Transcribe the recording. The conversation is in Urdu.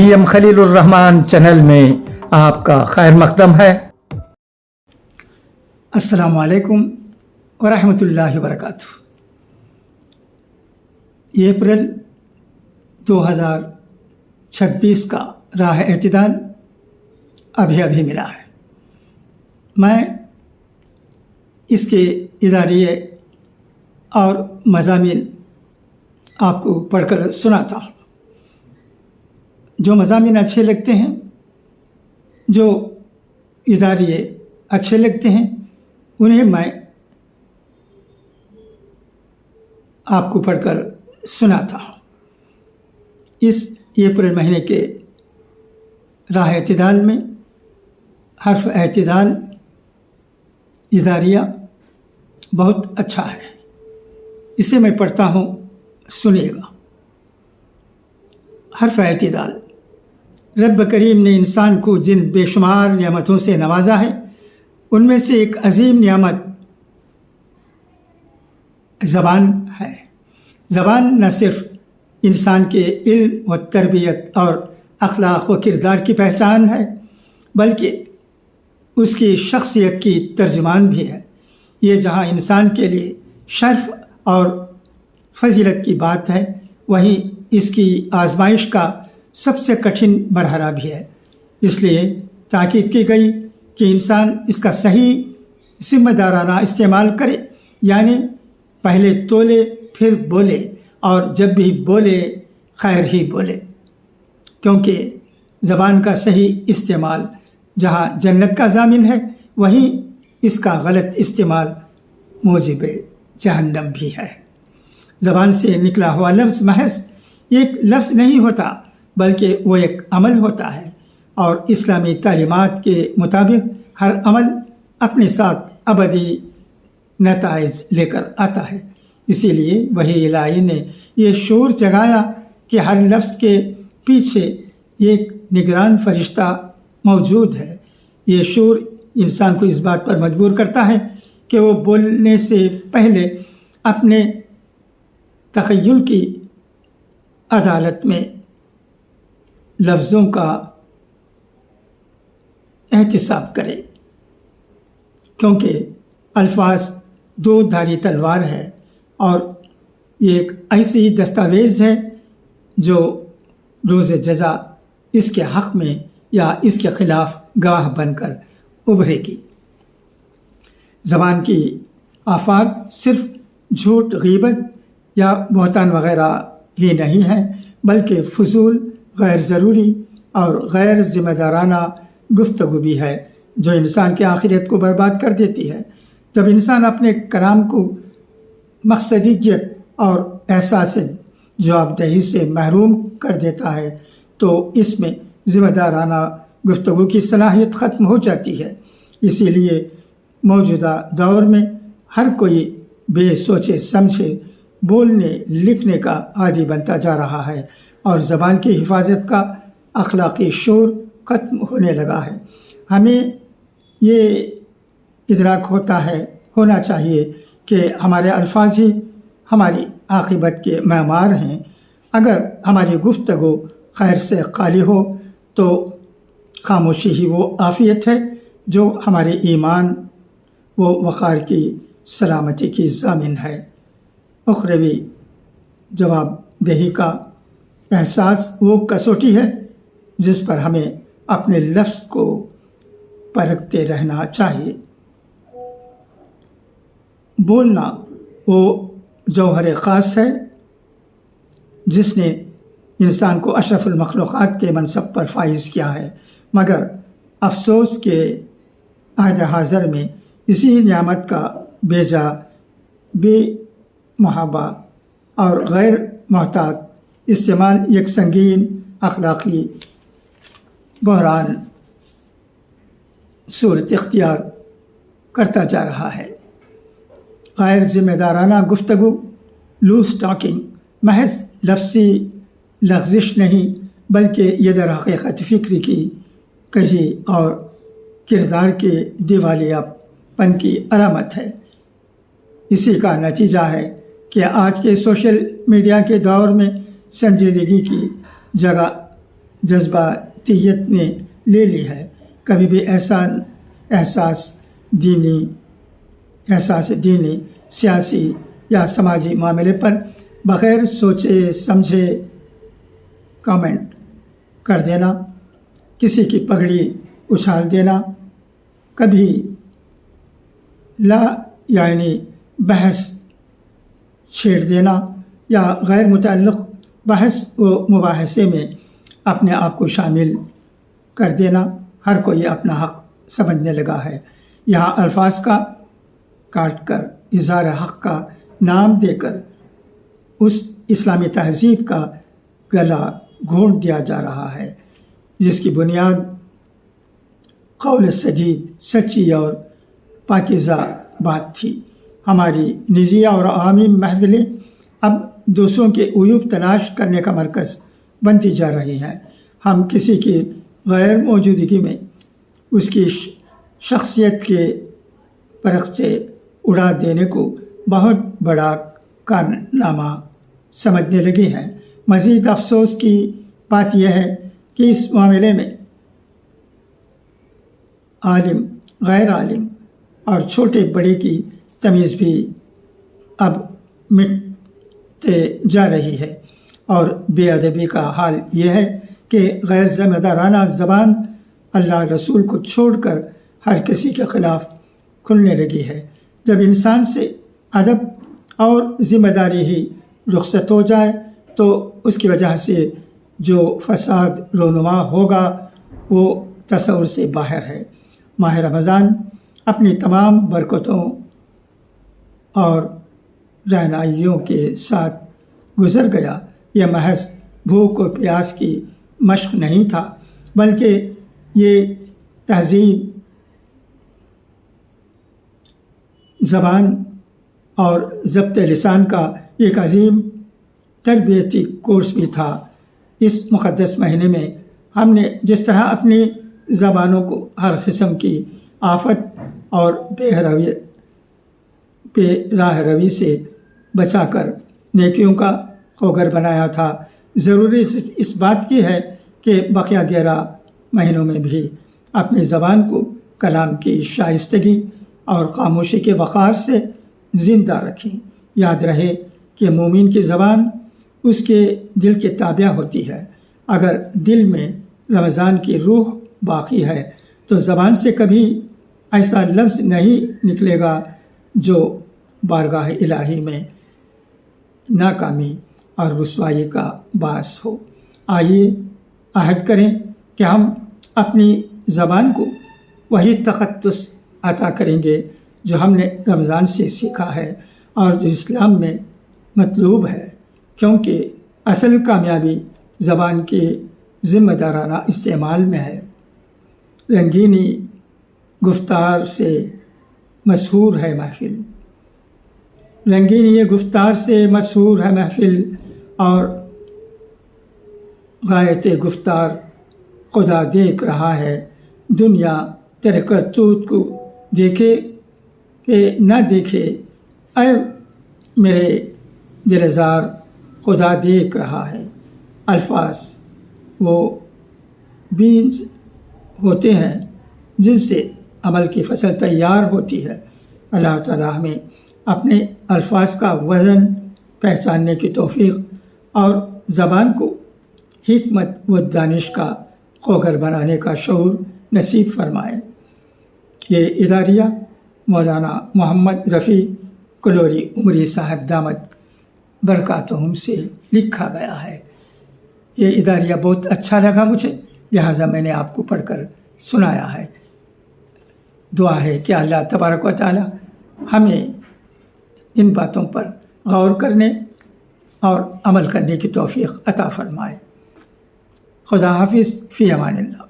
VM خلیل الرحمان چینل میں آپ کا خیر مقدم ہے۔ السلام علیکم ورحمۃ اللہ وبرکاتہ۔ یہ اپریل 2026 کا راہ اعتدال ابھی ملا ہے۔ میں اس کے اداریے اور مضامین آپ کو پڑھ کر سناتا ہوں۔ جو مضامین اچھے لگتے ہیں، جو اداریے اچھے لگتے ہیں، انہیں میں آپ کو پڑھ کر سناتا ہوں۔ اس اپریل مہینے کے راہ اعتدال میں حرف اعتدال اداریہ بہت اچھا ہے، اسے میں پڑھتا ہوں، سنیے گا۔ حرف اعتدال۔ رب کریم نے انسان کو جن بے شمار نعمتوں سے نوازا ہے، ان میں سے ایک عظیم نعمت زبان ہے۔ زبان نہ صرف انسان کے علم و تربیت اور اخلاق و کردار کی پہچان ہے، بلکہ اس کی شخصیت کی ترجمان بھی ہے۔ یہ جہاں انسان کے لیے شرف اور فضیلت کی بات ہے، وہیں اس کی آزمائش کا سب سے کٹھن مرحلہ بھی ہے۔ اس لیے تاکید کی گئی کہ انسان اس کا صحیح ذمہ دارانہ استعمال کرے، یعنی پہلے تولے پھر بولے، اور جب بھی بولے خیر ہی بولے، کیونکہ زبان کا صحیح استعمال جہاں جنت کا ضامن ہے، وہیں اس کا غلط استعمال موجب جہنم بھی ہے۔ زبان سے نکلا ہوا لفظ محض ایک لفظ نہیں ہوتا، بلکہ وہ ایک عمل ہوتا ہے، اور اسلامی تعلیمات کے مطابق ہر عمل اپنے ساتھ ابدی نتائج لے کر آتا ہے۔ اسی لیے وحی الہی نے یہ شعور جگایا کہ ہر لفظ کے پیچھے ایک نگران فرشتہ موجود ہے۔ یہ شعور انسان کو اس بات پر مجبور کرتا ہے کہ وہ بولنے سے پہلے اپنے تخیل کی عدالت میں لفظوں کا احتساب کرے، کیونکہ الفاظ دو دھاری تلوار ہے، اور یہ ایک ایسی دستاویز ہے جو روز جزا اس کے حق میں یا اس کے خلاف گواہ بن کر ابھرے گی۔ زبان کی آفات صرف جھوٹ، غیبت یا بہتان وغیرہ ہی نہیں ہے، بلکہ فضول، غیر ضروری اور غیر ذمہ دارانہ گفتگو بھی ہے، جو انسان کی آخرت کو برباد کر دیتی ہے۔ جب انسان اپنے کلام کو مقصدیت اور احساس جواب دہی سے محروم کر دیتا ہے، تو اس میں ذمہ دارانہ گفتگو کی صلاحیت ختم ہو جاتی ہے۔ اسی لیے موجودہ دور میں ہر کوئی بے سوچے سمجھے بولنے لکھنے کا عادی بنتا جا رہا ہے، اور زبان کی حفاظت کا اخلاقی شعور ختم ہونے لگا ہے۔ ہمیں یہ ادراک ہونا چاہیے کہ ہمارے الفاظ ہی ہماری عاقبت کے معمار ہیں۔ اگر ہماری گفتگو خیر سے خالی ہو تو خاموشی ہی وہ عافیت ہے جو ہمارے ایمان و وقار کی سلامتی کی ضامن ہے۔ اخروی جواب دہی کا احساس وہ کسوٹی ہے جس پر ہمیں اپنے لفظ کو پرکھتے رہنا چاہیے۔ بولنا وہ جوہر خاص ہے جس نے انسان کو اشرف المخلوقات کے منصب پر فائز کیا ہے، مگر افسوس کہ عہد حاضر میں اسی نعمت کا بے محابہ اور غیر محتاط استعمال ایک سنگین اخلاقی بحران صورت اختیار کرتا جا رہا ہے۔ غیر ذمہ دارانہ گفتگو، لوز ٹاکنگ، محض لفظی لغزش نہیں، بلکہ یہ در حقیقت فکر کی کجی اور کردار کے دیوالیہ پن کی علامت ہے۔ اسی کا نتیجہ ہے کہ آج کے سوشل میڈیا کے دور میں سنجیدگی کی جگہ جذباتیت نے لے لی ہے۔ کبھی بھی احساس دینی، سیاسی یا سماجی معاملے پر بغیر سوچے سمجھے کامنٹ کر دینا، کسی کی پگڑی اچھال دینا، کبھی لا یعنی بحث چھیڑ دینا یا غیر متعلق بحث و مباحثے میں اپنے آپ کو شامل کر دینا، ہر کوئی اپنا حق سمجھنے لگا ہے۔ یہاں الفاظ کا کاٹ کر اظہار حق کا نام دے کر اس اسلامی تہذیب کا گلا گھونٹ دیا جا رہا ہے جس کی بنیاد قول سدید، سچی اور پاکیزہ بات تھی۔ ہماری نجی اور عوامی محفلیں اب دوسروں کے عیوب تلاش کرنے کا مرکز بنتی جا رہی ہیں۔ ہم کسی کی غیر موجودگی میں اس کی شخصیت کے پرچے اڑا دینے کو بہت بڑا کارنامہ سمجھنے لگے ہیں۔ مزید افسوس کی بات یہ ہے کہ اس معاملے میں عالم، غیر عالم اور چھوٹے بڑے کی تمیز بھی اب مٹتے جا رہی ہے، اور بے ادبی کا حال یہ ہے کہ غیر ذمہ دارانہ زبان اللہ رسول کو چھوڑ کر ہر کسی کے خلاف کھلنے لگی ہے۔ جب انسان سے ادب اور ذمہ داری ہی رخصت ہو جائے تو اس کی وجہ سے جو فساد رونما ہوگا وہ تصور سے باہر ہے۔ ماہ رمضان اپنی تمام برکتوں اور رہنمائیوں کے ساتھ گزر گیا۔ یہ محض بھوک و پیاس کی مشق نہیں تھا، بلکہ یہ تہذیب، زبان اور ضبط لسان کا ایک عظیم تربیتی کورس بھی تھا۔ اس مقدس مہینے میں ہم نے جس طرح اپنی زبانوں کو ہر قسم کی آفت اور بے راہ روی سے بچا کر نیکیوں کا خوگر بنایا تھا، ضروری اس بات کی ہے کہ بقیہ 11 مہینوں میں بھی اپنی زبان کو کلام کی شائستگی اور خاموشی کے وقار سے زندہ رکھیں۔ یاد رہے کہ مومن کی زبان اس کے دل کے تابع ہوتی ہے۔ اگر دل میں رمضان کی روح باقی ہے تو زبان سے کبھی ایسا لفظ نہیں نکلے گا جو بارگاہ الہی میں ناکامی اور رسوائی کا باعث ہو۔ آئیے عہد کریں کہ ہم اپنی زبان کو وہی تقدس عطا کریں گے جو ہم نے رمضان سے سیکھا ہے اور جو اسلام میں مطلوب ہے، کیونکہ اصل کامیابی زبان کے ذمہ دارانہ استعمال میں ہے۔ رنگینی گفتار سے مشہور ہے محفل، رنگینی گفتار سے مشہور ہے محفل، اور غایت گفتار خدا دیکھ رہا ہے۔ دنیا تیرے کرتوت کو دیکھے کہ نہ دیکھے، اے میرے دلزار خدا دیکھ رہا ہے۔ الفاظ وہ بیج ہوتے ہیں جن سے عمل کی فصل تیار ہوتی ہے۔ اللہ تعالیٰ ہمیں اپنے الفاظ کا وزن پہچاننے کی توفیق اور زبان کو حکمت و دانش کا خوگر بنانے کا شعور نصیب فرمائے۔ یہ اداریہ مولانا محمد رفیع کلوری عمری صاحب دامت برکاتہم سے لکھا گیا ہے۔ یہ اداریہ بہت اچھا لگا مجھے، لہٰذا میں نے آپ کو پڑھ کر سنایا ہے۔ دعا ہے کہ اللہ تبارک و تعالی ہمیں ان باتوں پر غور کرنے اور عمل کرنے کی توفیق عطا فرمائے۔ خدا حافظ، فی امان اللہ۔